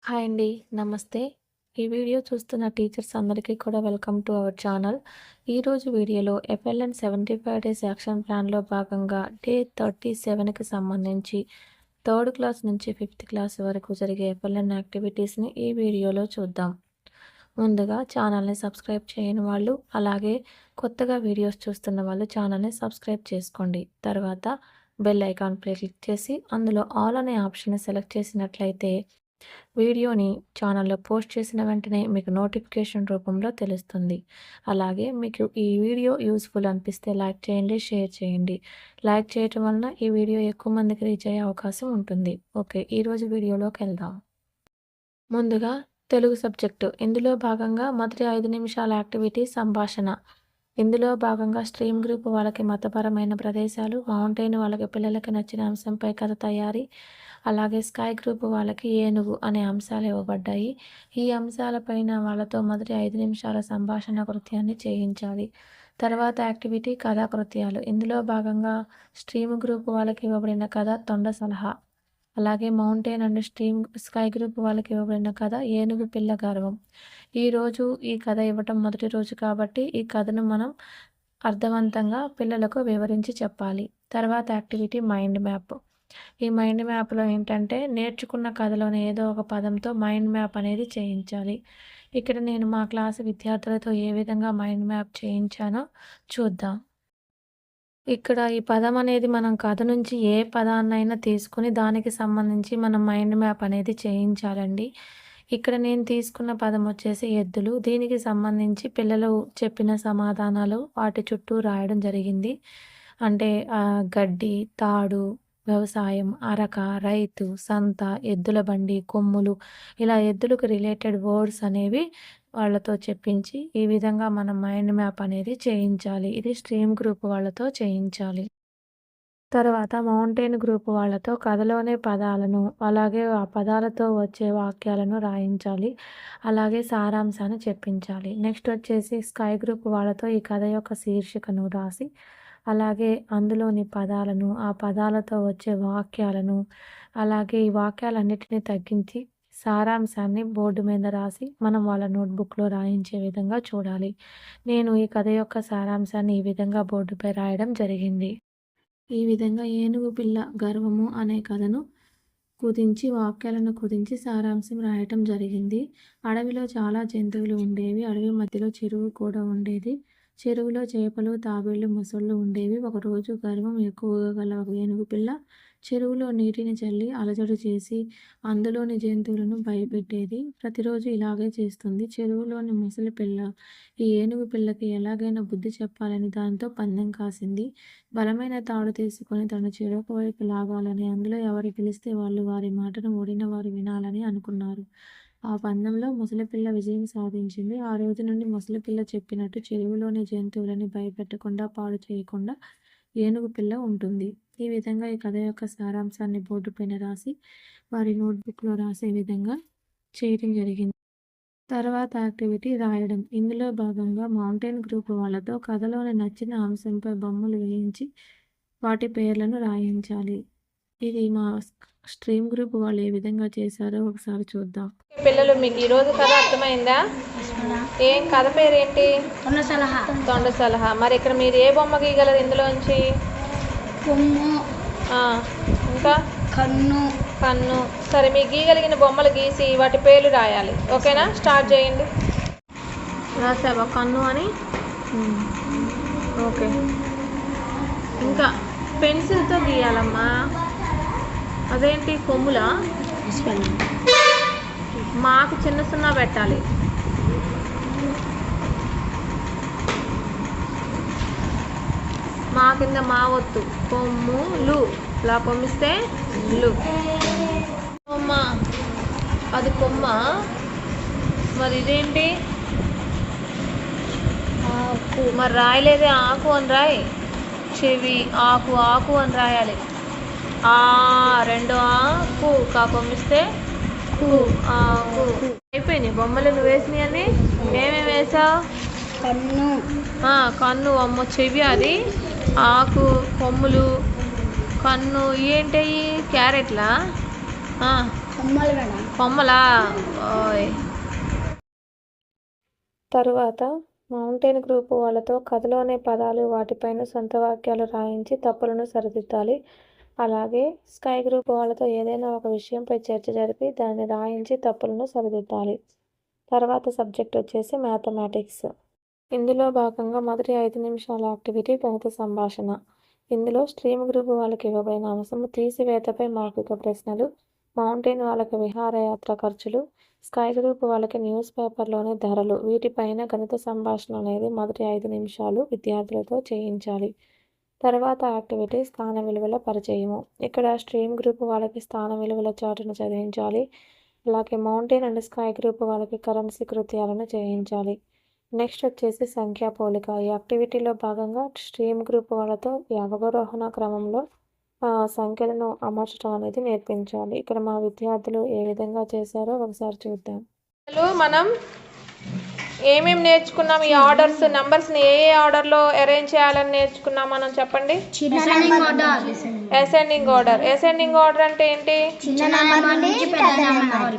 Hi అండి. నమస్తే. ఈ వీడియో చూస్తున్న టీచర్స్ అందరికీ కూడా వెల్కమ్ టు అవర్ ఛానల్. ఈరోజు వీడియోలో ఎఫ్ఎల్ఎన్ 75 డేస్ యాక్షన్ ప్లాన్‌లో భాగంగా డే 37కి సంబంధించి థర్డ్ క్లాస్ నుంచి ఫిఫ్త్ క్లాస్ వరకు జరిగే ఎఫ్ఎల్ఎన్ యాక్టివిటీస్‌ని ఈ వీడియోలో చూద్దాం. ముందుగా ఛానల్‌ని సబ్స్క్రైబ్ చేయని వాళ్ళు, అలాగే కొత్తగా వీడియోస్ చూస్తున్న వాళ్ళు ఛానల్‌ని సబ్స్క్రైబ్ చేసుకోండి. తర్వాత బెల్ ఐకాన్ పై క్లిక్ చేసి అందులో ఆల్ అనే ఆప్షన్‌ని సెలెక్ట్ చేసినట్లయితే వీడియోని ఛానల్లో పోస్ట్ చేసిన వెంటనే మీకు నోటిఫికేషన్ రూపంలో తెలుస్తుంది. అలాగే మీకు ఈ వీడియో యూజ్ఫుల్ అనిపిస్తే లైక్ చేయండి, షేర్ చేయండి. లైక్ చేయటం వలన ఈ వీడియో ఎక్కువ మందికి రీచ్ అయ్యే అవకాశం ఉంటుంది. ఓకే, ఈరోజు వీడియోలోకి వెళ్దాం. ముందుగా తెలుగు సబ్జెక్టు. ఇందులో భాగంగా మొదటి 5 నిమిషాల యాక్టివిటీ సంభాషణ. ఇందులో భాగంగా స్ట్రీమ్ గ్రూప్ వాళ్ళకి మతపరమైన ప్రదేశాలు, మౌంటైన్ వాళ్ళకి పిల్లలకి నచ్చిన అంశంపై కథ తయారీ, అలాగే స్కై గ్రూప్ వాళ్ళకి ఏనుగు అనే అంశాలు ఇవ్వబడ్డాయి. ఈ అంశాలపైన వాళ్ళతో మొదటి 5 నిమిషాల సంభాషణ కృత్యాన్ని చేయించాలి. తర్వాత యాక్టివిటీ కథా కృత్యాలు. ఇందులో భాగంగా స్ట్రీమ్ గ్రూప్ వాళ్ళకి ఇవ్వబడిన కథ తొండ సలహా, అలాగే మౌంటైన్ అండ్ స్కై గ్రూప్ వాళ్ళకి ఇవ్వబడిన కథ ఏనుగు పిల్ల గర్వం. ఈరోజు ఈ కథ ఇవ్వటం మొదటి రోజు కాబట్టి ఈ కథను మనం అర్థవంతంగా పిల్లలకు వివరించి చెప్పాలి. తర్వాత యాక్టివిటీ మైండ్ మ్యాప్. ఈ మైండ్ మ్యాప్లో ఏంటంటే నేర్చుకున్న కథలోని ఏదో ఒక పదంతో మైండ్ మ్యాప్ అనేది చేయించాలి. ఇక్కడ నేను మా క్లాసు విద్యార్థులతో ఏ విధంగా మైండ్ మ్యాప్ చేయించానో చూద్దాం. ఇక్కడ ఈ పదం అనేది మనం కథ నుంచి ఏ పదాన్నైనా తీసుకుని దానికి సంబంధించి మనం మైండ్ మ్యాప్ అనేది చేయించాలండి. ఇక్కడ నేను తీసుకున్న పదం వచ్చేసి ఎద్దులు. దీనికి సంబంధించి పిల్లలు చెప్పిన సమాధానాలు వాటి చుట్టూ రాయడం జరిగింది. అంటే గడ్డి, తాడు, వ్యవసాయం, అరక, రైతు, సంత, ఎద్దుల బండి, కొమ్ములు, ఇలా ఎద్దులకు రిలేటెడ్ వర్డ్స్ అనేవి వాళ్ళతో చెప్పించి ఈ విధంగా మనం మైండ్ మ్యాప్ అనేది చేయించాలి. ఇది స్ట్రీమ్ గ్రూప్ వాళ్ళతో చేయించాలి. తర్వాత మౌంటైన్ గ్రూప్ వాళ్ళతో కథలోనే పదాలను, అలాగే ఆ పదాలతో వచ్చే వాక్యాలను రాయించాలి. అలాగే సారాంశాన్ని చెప్పించాలి. నెక్స్ట్ వచ్చేసి స్కై గ్రూప్ వాళ్ళతో ఈ కథ యొక్క శీర్షికను రాసి, అలాగే అందులోని పదాలను, ఆ పదాలతో వచ్చే వాక్యాలను, అలాగే ఈ వాక్యాలన్నిటిని తగ్గించి సారాంశాన్ని బోర్డు మీద రాసి మనం వాళ్ళ నోట్బుక్లో రాయించే విధంగా చూడాలి. నేను ఈ కథ యొక్క సారాంశాన్ని ఈ విధంగా బోర్డుపై రాయడం జరిగింది. ఈ విధంగా ఏనుగు పిల్ల గర్వము అనే కథను కుదించి వాక్యాలను కుదించి సారాంశం రాయటం జరిగింది. అడవిలో చాలా జంతువులు ఉండేవి. అడవి మధ్యలో చెరువు కూడా ఉండేది. చెరువులో చేపలు, తాబేళ్లు, మొసళ్ళు ఉండేవి. ఒకరోజు గర్వం ఎక్కువగా గల ఒక ఏనుగు పిల్ల చెరువులో నీటిని చల్లి అలజడి చేసి అందులోని జంతువులను భయపెట్టేది. ప్రతిరోజు ఇలాగే చేస్తుంది. చెరువులోని ముసలి పిల్ల ఈ ఏనుగు పిల్లకి ఎలాగైనా బుద్ధి చెప్పాలని దాంతో పందెం కాసింది. బలమైన తాడు తీసుకొని తన చెరొక వైపు లాగాలని, అందులో ఎవరు గెలిస్తే వాళ్ళు వారి మాటను ఓడిన వారు వినాలని అనుకున్నారు. ఆ పందెంలో ముసలిపిల్ల విజయం సాధించింది. ఆ రోజు నుండి ముసలిపిల్ల చెప్పినట్టు చెరువులోని జంతువులని భయపెట్టకుండా, పాడు చేయకుండా ఏనుగు పిల్ల ఉంటుంది. ఈ విధంగా ఈ కథ యొక్క సారాంశాన్ని బోర్డు పైన రాసి వారి నోట్బుక్లో రాసే విధంగా చేయడం జరిగింది. తర్వాత యాక్టివిటీ రాయడం. ఇందులో భాగంగా మౌంటైన్ గ్రూప్ వాళ్ళతో కథలోని నచ్చిన అంశంపై బొమ్మలు వేయించి వాటి పేర్లను రాయించాలి. ఇది మా స్ట్రీమ్ గ్రూప్ వాళ్ళు ఏ విధంగా చేశారో ఒకసారి చూద్దాం. పిల్లలు, మీకు ఈరోజు కథ అర్థమైందా? ఏం కథ పేరేంటి? తొండ సలహా. మరి ఇక్కడ మీరు ఏ బొమ్మ గీయగలరు ఇందులోంచి? కొమ్ము, ఇంకా కన్ను. సరే, మీకు గీయగలిగిన బొమ్మలు గీసి వాటి పేర్లు రాయాలి. ఓకేనా? స్టార్ట్ చేయండి. రాసావా కన్ను అని? ఓకే. ఇంకా పెన్సిల్తో గీయాలమ్మా. అదేంటి కొమ్ములా? మాకు చిన్న సున్నా పెట్టాలి. మా కింద మా ఒత్తు. కొమ్ములు. ఇలా కొమ్మిస్తే లు. కొమ్మ. అది కొమ్మ. మరి ఇదేంటి? ఆకు. మరి రాయలేదే, ఆకు అని రాయి. చెవి. ఆకు. ఆకు అని రాయాలి. రెండు ఆకు. కొమ్మిస్తే కు. ఆకు. అయిపోయినాయి బొమ్మలు నువ్వు వేసినాయని. ఏమేమి వేసావు? కన్ను, కన్ను. అమ్మ చెవి. అది ఆకు. కొమ్ములు. కన్ను. ఏంటి? క్యారెట్లా? కొమ్మలు మేడం. కొమ్మలా? ఓయ్. తరువాత మౌంటైన్ గ్రూప్ వాళ్ళతో కథలోని పదాలు వాటిపైన సొంత వాక్యాలు రాయించి తప్పులను సరిదిద్దాలి. అలాగే స్కై గ్రూప్ వాళ్ళతో ఏదైనా ఒక విషయంపై చర్చ జరిపి దాన్ని రాయించి తప్పులను సరిదిద్దాలి. తర్వాత సబ్జెక్ట్ వచ్చేసి మ్యాథమెటిక్స్. ఇందులో భాగంగా మొదటి 5 నిమిషాల యాక్టివిటీ గణిత సంభాషణ. ఇందులో స్ట్రీమ్ గ్రూప్ వాళ్ళకి ఇవ్వబడిన అంశము తీసివేతపై మౌఖిక ప్రశ్నలు, మౌంటైన్ వాళ్ళకి విహారయాత్ర ఖర్చులు, స్కై గ్రూప్ వాళ్ళకి న్యూస్ పేపర్లోని ధరలు, వీటిపైన గణిత సంభాషణ అనేది మొదటి 5 నిమిషాలు విద్యార్థులతో చేయించాలి. తర్వాత యాక్టివిటీ స్థాన విలువల పరిచయము. ఇక్కడ స్ట్రీమ్ గ్రూప్ వాళ్ళకి స్థాన విలువల చార్టును చదివించాలి. అలాగే మౌంటైన్ అండ్ స్కై గ్రూప్ వాళ్ళకి కరెన్సీ కృత్యాలను చేయించాలి. నెక్స్ట్ వచ్చేసి సంఖ్యా పోలిక. ఈ యాక్టివిటీలో భాగంగా స్ట్రీమ్ గ్రూప్ వాళ్ళతో ఈ అవరోహణ క్రమంలో సంఖ్యలను అమర్చడం అనేది నేర్పించాలి. ఇక్కడ మా విద్యార్థులు ఏ విధంగా చేశారో ఒకసారి చూద్దాం. మనం ఏమేమి నేర్చుకున్నాం? ఈ ఆర్డర్స్ నంబర్స్ని ఏ ఆర్డర్లో అరేంజ్ చేయాలని నేర్చుకున్నాం మనం, చెప్పండి. Ascending order. అసెండింగ్ ఆర్డర్ అంటే ఏంటి?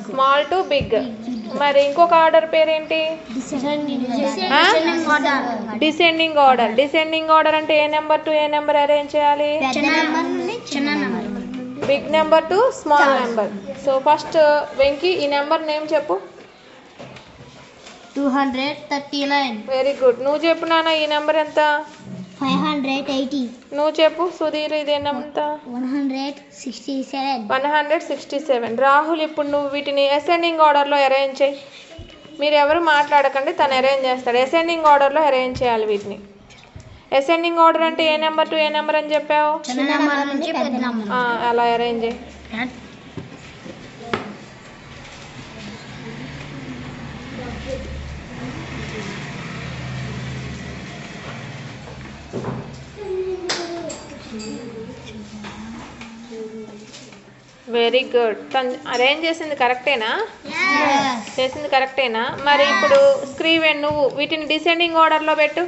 Small to big. మరి ఇంకొక ఆర్డర్ పేరేంటి? Descending order. డిసెండింగ్ ఆర్డర్ అంటే ఏ నెంబర్ టు ఏ నెంబర్ అరేంజ్ చేయాలి? Big number to small number. So first Venky ఈ నెంబర్ నేమ్ చెప్పు. 239. Very good. నువ్వు చెప్పు నాన్న, ఈ నెంబర్ ఎంత? 580. నువ్వు చెప్పు సుధీర్, ఇది ఎంత? 167. 167. రాహుల్, ఇప్పుడు నువ్వు వీటిని అసెండింగ్ ఆర్డర్లో అరేంజ్ చేయి. మీరు ఎవరు మాట్లాడకండి, తను అరేంజ్ చేస్తాడు. అసెండింగ్ ఆర్డర్లో అరేంజ్ చేయాలి వీటిని. అసెండింగ్ ఆర్డర్ అంటే ఏ నెంబర్ టు ఏ నెంబర్ అని చెప్పావు? అలా అరేంజ్ చేయి. Very good. తను అరేంజ్ చేసింది కరెక్టేనా? చేసింది కరెక్టేనా? మరి ఇప్పుడు స్క్రీవెన్, నువ్వు వీటిని డిసెండింగ్ ఆర్డర్లో పెట్టు.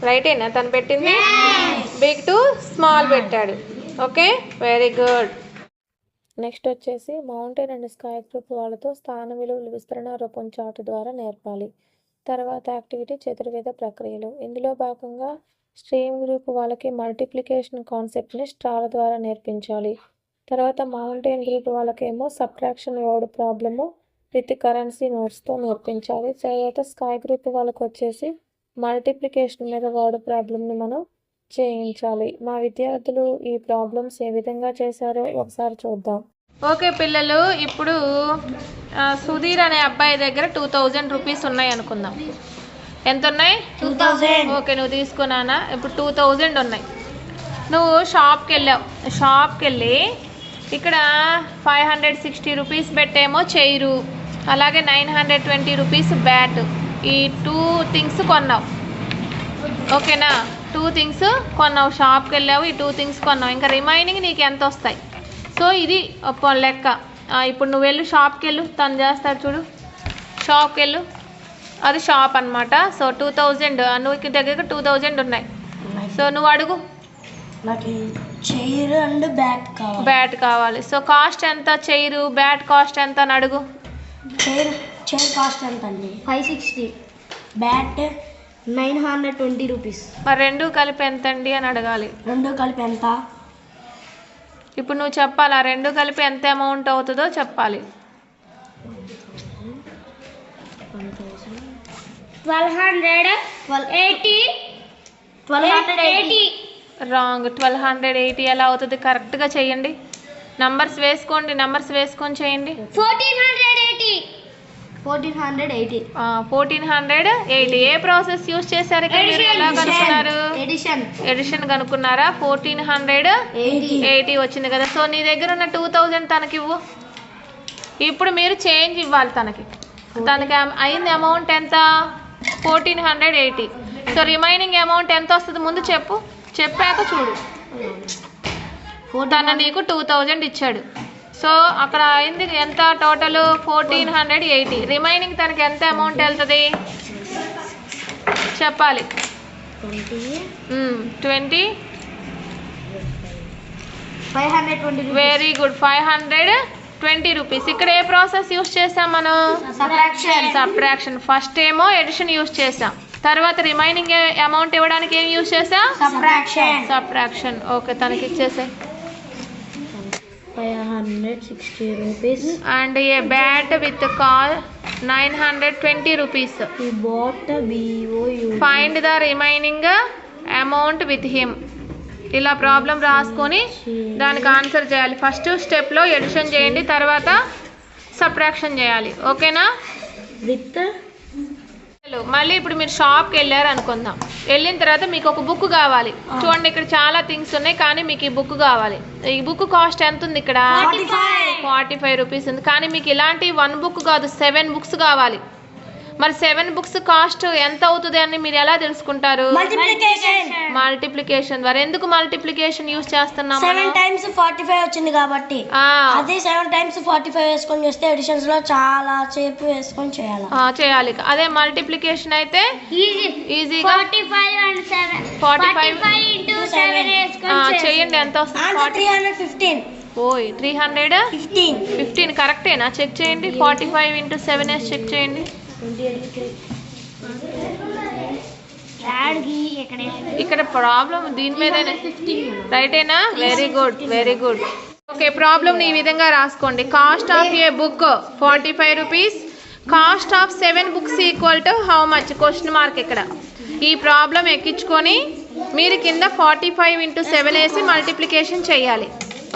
రైటేనా తను పెట్టింది? బిగ్ టు స్మాల్ పెట్టాడు. Okay, very good. నెక్స్ట్ వచ్చేసి మౌంటైన్ అండ్ స్కై గ్రూప్ వాళ్ళతో స్థాన విలువల విస్తరణ రూపం చార్ట్ ద్వారా నేర్పాలి. తర్వాత యాక్టివిటీ చతుర్వేద ప్రక్రియలు. ఇందులో భాగంగా స్ట్రీమ్ గ్రూప్ వాళ్ళకి మల్టిప్లికేషన్ కాన్సెప్ట్ని స్టార్ ద్వారా నేర్పించాలి. తర్వాత మౌంటైన్ గ్రూప్ వాళ్ళకేమో subtraction word problem with currency నోట్స్తో నేర్పించాలి. తర్వాత స్కై గ్రూప్ వాళ్ళకి వచ్చేసి మల్టిప్లికేషన్ మీద వర్డ్ ప్రాబ్లమ్ని మనం చేయించాలి. మా విద్యార్థులు ఈ ప్రాబ్లమ్స్ ఏ విధంగా చేశారో ఒకసారి చూద్దాం. ఓకే పిల్లలు, ఇప్పుడు సుధీర్ అనే అబ్బాయి దగ్గర 2000 రూపీస్ ఉన్నాయి అనుకుందాం. ఎంత ఉన్నాయి? 2000. ఓకే, నువ్వు తీసుకున్నానా? ఇప్పుడు 2000 ఉన్నాయి. నువ్వు షాప్కి వెళ్ళావు. షాప్కి వెళ్ళి ఇక్కడ 560 రూపీస్ పెట్టేమో చైరు, అలాగే 920 రూపీస్ బ్యాట్, ఈ 2 థింగ్స్ కొన్నావు. ఓకేనా? 2 థింగ్స్ కొన్నావు. షాప్కి వెళ్ళావు, ఈ 2 థింగ్స్ కొన్నావు. ఇంకా రిమైనింగ్ నీకు ఎంత వస్తాయి? సో ఇది లెక్క. ఇప్పుడు నువ్వు వెళ్ళు, షాప్కి వెళ్ళు, తను చేస్తాడు చూడు. షాప్కి వెళ్ళు, అది షాప్ అనమాట. సో 2000, నువ్వు దగ్గర 2000 ఉన్నాయి. సో నువ్వు అడుగు. నాకు చైర్ అండ్ బ్యాట్ కావాలి. బ్యాట్ కావాలి. సో కాస్ట్ ఎంత? చైరు బ్యాట్ కాస్ట్ ఎంత అని అడుగు. చైర్ కాస్ట్ ఎంత అండి? 560. Bat 920 rupees. మరి 2 కలిపి ఎంత అండి అని అడగాలి. 2 కలిపి ఎంత? ఇప్పుడు నువ్వు చెప్పాలి, ఆ 2 కలిపి ఎంత అమౌంట్ అవుతుందో చెప్పాలి. 1280. రాంగ్. 1280 ఎలా అవుతుంది? కరెక్ట్గా చేయండి. నంబర్స్ వేసుకోండి, నంబర్స్ వేసుకొని చేయండి. 1480. 1480. ఏ ప్రాసెస్ యూజ్ చేశారు ఇక్కడ? మీరు ఎలా కనుక్కున్నారు? ఎడిషన్ కనుక్కున్నారా? 1480 వచ్చింది కదా. సో నీ దగ్గర ఉన్న 2000 తనకి ఇవ్వు. ఇప్పుడు మీరు చేంజ్ ఇవ్వాలి తనకి. తనకి అయింది అమౌంట్ ఎంత? 1480. సో రిమైనింగ్ అమౌంట్ ఎంత వస్తుంది ముందు చెప్పు, చెప్పాక చూడు. తను నీకు 2000 ఇచ్చాడు. సో అక్కడ అయింది ఎంత టోటల్? 1480. రిమైనింగ్ తనకి ఎంత అమౌంట్ వెళ్తుంది? చెప్పాలి. 20 520 వెరీ గుడ్. 520 రూపీస్. ఇక్కడ ఏ ప్రాసెస్ యూస్ చేసాం మనం? సబ్ట్రాక్షన్. ఫస్ట్ ఏమో ఎడిషన్ యూస్ చేసాం, తర్వాత రిమైనింగ్ అమౌంట్ ఇవ్వడానికి ఏం యూస్ చేసాం? సబ్ట్రాక్షన్. ఓకే, తనకి ఇచ్చేసాయి. 560 rupees. And a bat with call 920 rupees. He bought a BOU. Find the remaining amount with him. ఇలా ప్రాబ్లం రాసుకొని దానికి ఆన్సర్ చేయాలి. ఫస్ట్ స్టెప్లో ఎడిషన్ చేయండి, తర్వాత సబ్ట్రాక్షన్ చేయాలి. ఓకేనా? With మళ్ళీ ఇప్పుడు మీరు షాప్కి వెళ్ళారు అనుకుందాం. వెళ్ళిన తర్వాత మీకు ఒక బుక్ కావాలి. చూడండి, ఇక్కడ చాలా థింగ్స్ ఉన్నాయి, కానీ మీకు ఈ బుక్ కావాలి. ఈ బుక్ కాస్ట్ ఎంత ఉంది? ఇక్కడ 45 రూపీస్ ఉంది. కానీ మీకు ఇలాంటి 1 బుక్ కాదు, 7 బుక్స్ కావాలి. మరి 7 బుక్స్ కాస్ట్ ఎంత అవుతుంది అని మీరు ఎలా తెలుసుకుంటారు? మల్టిప్లికేషన్ ద్వారా. ఎందుకు మల్టిప్లికేషన్ యూస్ చేస్తున్నాం? 7 times 45 వచ్చింది కాబట్టి. అదే 7 times 45 వేసుకొని చేస్తే ఎడిషన్స్ లో చాలా సేపు వేసుకొని చేయాలి. అదే మల్టిప్లికేషన్ అయితే ఈజీగా 45 into 7 వేసుకొని చేయండి. ఎంత వస్తుంది? 315. ఓయ్, 315 కరెక్టేనా? చెక్ చేయండి. 45 into 7 వేసి చెక్ చేయండి. ఇక్కడ ప్రాబ్లం దీని మీద రైటేనా? Very good. ఓకే, ప్రాబ్లం ఈ విధంగా రాసుకోండి. Cost of a book 45 rupees. Cost of 7 books equal to how much? Question mark. ఇక్కడ ఈ ప్రాబ్లం ఎక్కించుకొని మీరు కింద 45 into 7 వేసి మల్టిప్లికేషన్ చేయాలి.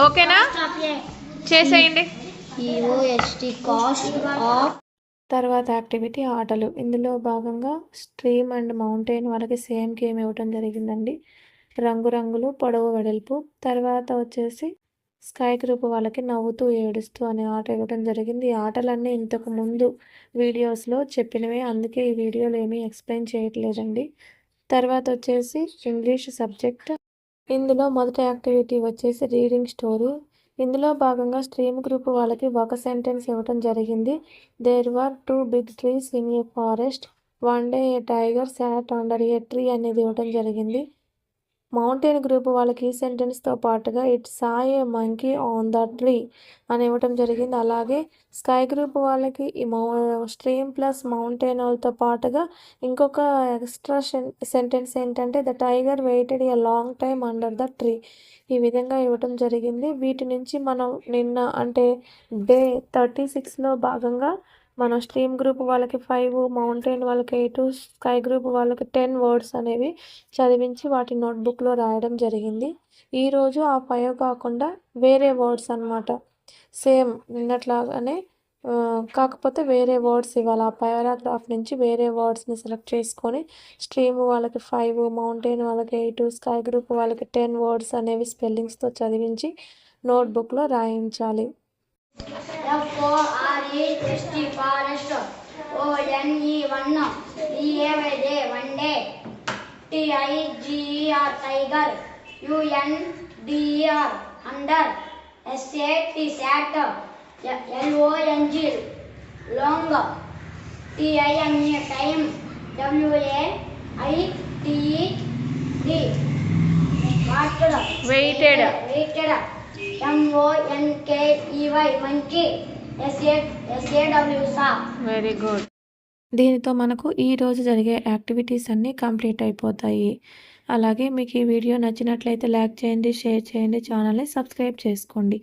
ఓకేనా? చేసేయండి. తర్వాత యాక్టివిటీ ఆటలు. ఇందులో భాగంగా స్ట్రీమ్ అండ్ మౌంటైన్ వాళ్ళకి సేమ్ గేమ్ ఇవ్వటం జరిగిందండి. రంగురంగులు, పొడవు, వెడల్పు. తర్వాత వచ్చేసి స్కై గ్రూప్ వాళ్ళకి నవ్వుతూ ఏడుస్తూ అనే ఆట ఇవ్వడం జరిగింది. ఈ ఆటలన్నీ ఇంతకు ముందు వీడియోస్లో చెప్పినవే, అందుకే ఈ వీడియోలో ఏమీ ఎక్స్ప్లెయిన్ చేయట్లేదండి. తర్వాత వచ్చేసి ఇంగ్లీష్ సబ్జెక్ట్. ఇందులో మొదటి యాక్టివిటీ వచ్చేసి రీడింగ్ స్టోరీ. ఇందులో భాగంగా స్ట్రీమ్ గ్రూప్ వాళ్ళకి ఒక సెంటెన్స్ ఇవ్వటం జరిగింది. There were 2 big trees in a forest. One day a tiger sat under a tree అనేది ఇవ్వటం జరిగింది. మౌంటైన్ గ్రూప్ వాళ్ళకి ఈ సెంటెన్స్తో పాటుగా it saw a monkey on the tree అని ఇవ్వటం జరిగింది. అలాగే స్కై గ్రూప్ వాళ్ళకి ఈ స్ట్రీమ్ ప్లస్ మౌంటైన్ వాళ్ళతో పాటుగా ఇంకొక ఎక్స్ట్రా సెంటెన్స్ ఏంటంటే the tiger waited a long time under the tree. ఈ విధంగా ఇవ్వటం జరిగింది. వీటి నుంచి మనం నిన్న అంటే డే 36లో భాగంగా మన స్ట్రీమ్ గ్రూప్ వాళ్ళకి 5, మౌంటైన్ వాళ్ళకి 8, స్కై గ్రూప్ వాళ్ళకి 10 వర్డ్స్ అనేవి చదివించి వాటి నోట్బుక్లో రాయడం జరిగింది. ఈరోజు ఆ 5 కాకుండా వేరే వర్డ్స్ అన్నమాట. సేమ్ నిన్నట్లాగానే కాకపోతే వేరే వర్డ్స్ ఇవ్వాలి. ఆ పారాగ్రాఫ్ నుంచి వేరే వర్డ్స్ని సెలెక్ట్ చేసుకొని స్ట్రీమ్ వాళ్ళకి 5, మౌంటైన్ వాళ్ళకి 8, స్కై గ్రూప్ వాళ్ళకి 10 వర్డ్స్ అనేవి స్పెల్లింగ్స్తో చదివించి నోట్బుక్లో రాయించాలి. FOREST forest, ONE one day, TIGER tiger, UNDER under, SAT sat, LONG long, TIME time, WAITED, MONKEY monkey, SAW saw. Very good. దీనితో మనకు ఈరోజు జరిగే యాక్టివిటీస్ అన్నీ కంప్లీట్ అయిపోతాయి. అలాగే మీకు ఈ వీడియో నచ్చినట్లయితే లైక్ చేయండి, షేర్ చేయండి, ఛానల్ని సబ్స్క్రైబ్ చేసుకోండి.